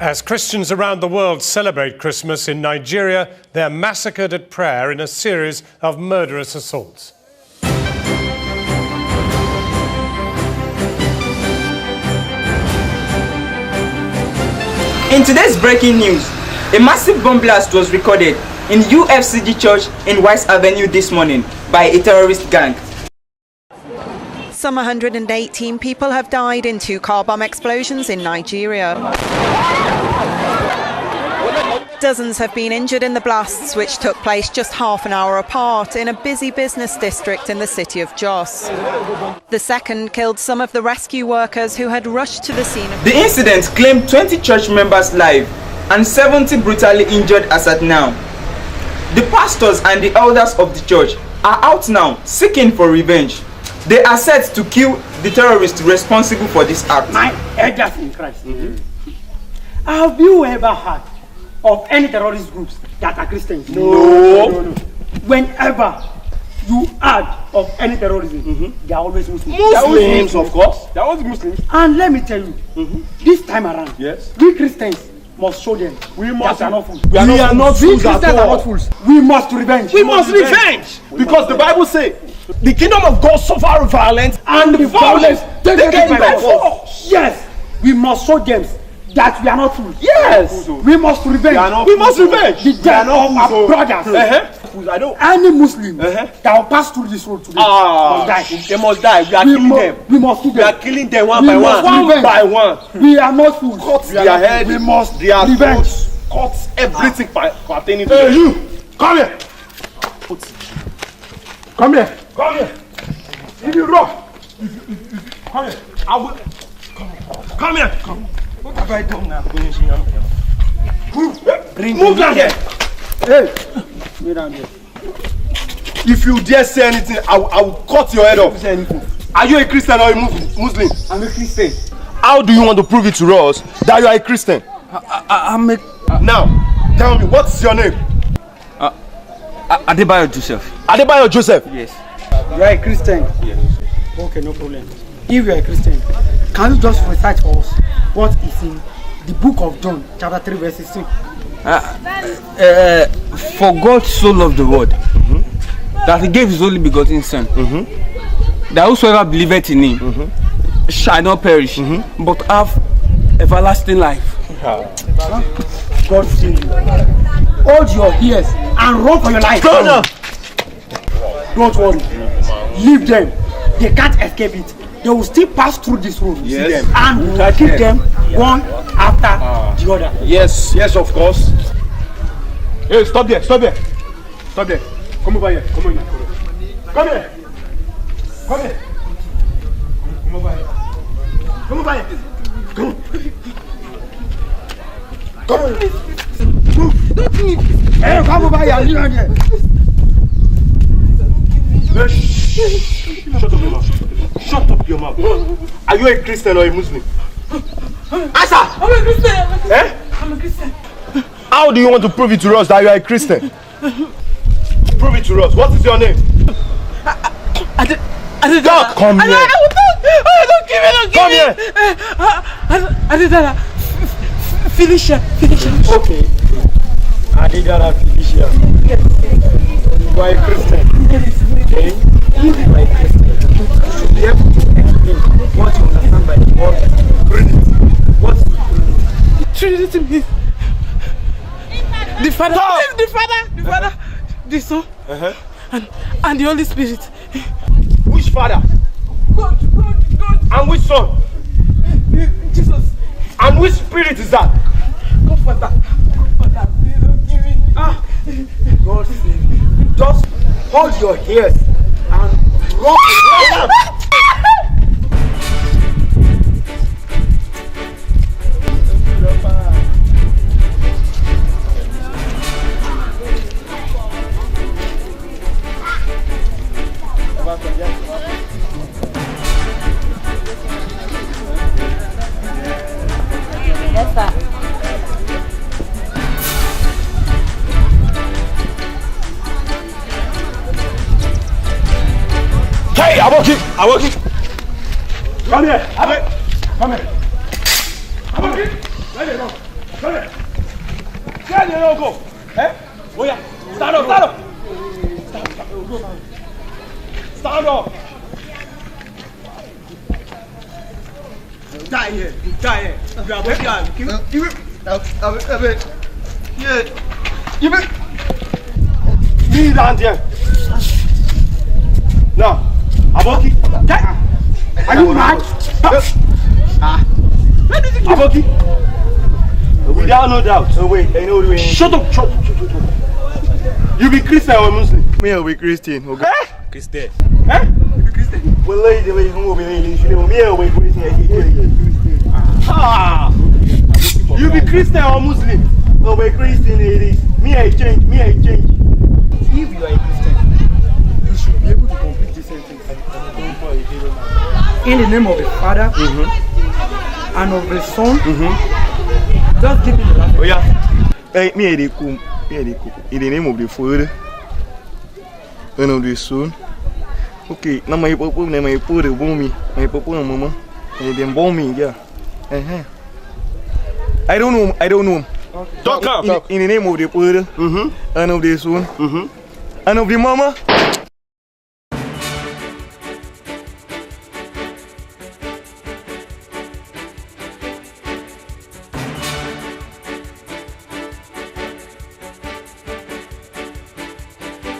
As Christians around the world celebrate Christmas, in Nigeria, they're massacred at prayer in a series of murderous assaults. In today's breaking news, a massive bomb blast was recorded in UFCG church in Wise Avenue this morning by a terrorist gang. Some 118 people have died in 2 car bomb explosions in Nigeria. Dozens have been injured in the blasts, which took place just half an hour apart in a busy business district in the city of Jos. The second killed some of the rescue workers who had rushed to the scene. The incident claimed 20 church members live and 70 brutally injured as at now. The pastors and the elders of the church are out now seeking for revenge. They are set to kill the terrorists responsible for this act. My elders in Christ, have you ever heard of any terrorist groups that are Christians? No. Whenever you heard of any terrorism, they are always Muslims. Muslims, of course. They are always Muslims. And let me tell you, this time around, yes, we Christians must show them we are not fools. We are not fools at all. Are not fools. We must revenge. We must revenge. Because the Bible says, the kingdom of God suffer violence and the violence taken by force. Yes, we must show them that we are not fools. Yes, we must revenge. We must revenge. The death of our brothers. I know. Any Muslim that will pass through this road today must die. They must die. We are killing them. We must kill them. We are killing them one by one. We are not fools. Cut their head. We must revenge. Cut everything pertaining to them. Hey, you! Come here! Come here! Come here! If you run! Come here! I will... Come here! Come. What have I done now? Move down here! Hey! Move down here. If you dare say anything, I will cut your head off. Are you a Christian or a Muslim? I'm a Christian. How do you want to prove it to us that you are a Christian? I'm a... Now, tell me, what's your name? Adebayo Joseph. Adebayo Joseph? Yes. You are a Christian? Yes. Okay, no problem. If you are a Christian, can you just recite for us what is in the book of John, chapter 3, verse 16? For God so loved the world that he gave his only begotten Son, that whosoever believeth in him shall not perish, but have everlasting life. God save you. Hold your ears and run for your life. No. Don't worry. Leave them. They can't escape it. They will still pass through this road. Yes. And we will keep them one after the other. Yes, of course. Hey, stop there. Come over here. Come here. Come over here. Hey, come over here. Shut up your mouth. Are you a Christian or a Muslim? Answer! I'm a Christian. I'm a Christian. How do you want to prove it to us that you are a Christian? Prove it to us. What is your name? I did that. Come here. Don't give me. I did that. Felicia. Okay. Adidara Felicia. You are a Christian. Okay? You are a Christian. You should be able to explain what you understand by the word Trinity. What is Trinity means the Father, the Son, and the Holy Spirit. Which Father? God. And which Son? Jesus. And which Spirit is that? Comforter. God save you. Just hold your ears and run. Yes, sir. Hey, Aboki! Come here! Come here! Aboki! Let it go! Where they don't go? Eh? Oh yeah. Stand up, stand up. Stand up. Die here. Die here. You are going to kneel down there. Now, Aboki. Are you mad? Aboki. Without no doubt. Oh wait, I know the way. Shut up. You be Christian or Muslim? Me, I be Christian. Okay. Christian. Eh? You be Christian? Well, lady, we will be Christian. Me, I be Christian. Ah! You be Christian or Muslim? Oh, we Christian it is. Me, I change. If you are a Christian, you should be able to complete this sentence. In the name of the Father and of the Son, just give me the last. Oh yeah. Hey, me, I come. In the name of the Father and of the Son. Okay, now my papa, my papa, me, my papa and mama, and them bomb me, yeah. I don't know. Okay. Don't come. In the name of the Father and of the Son and of the mama.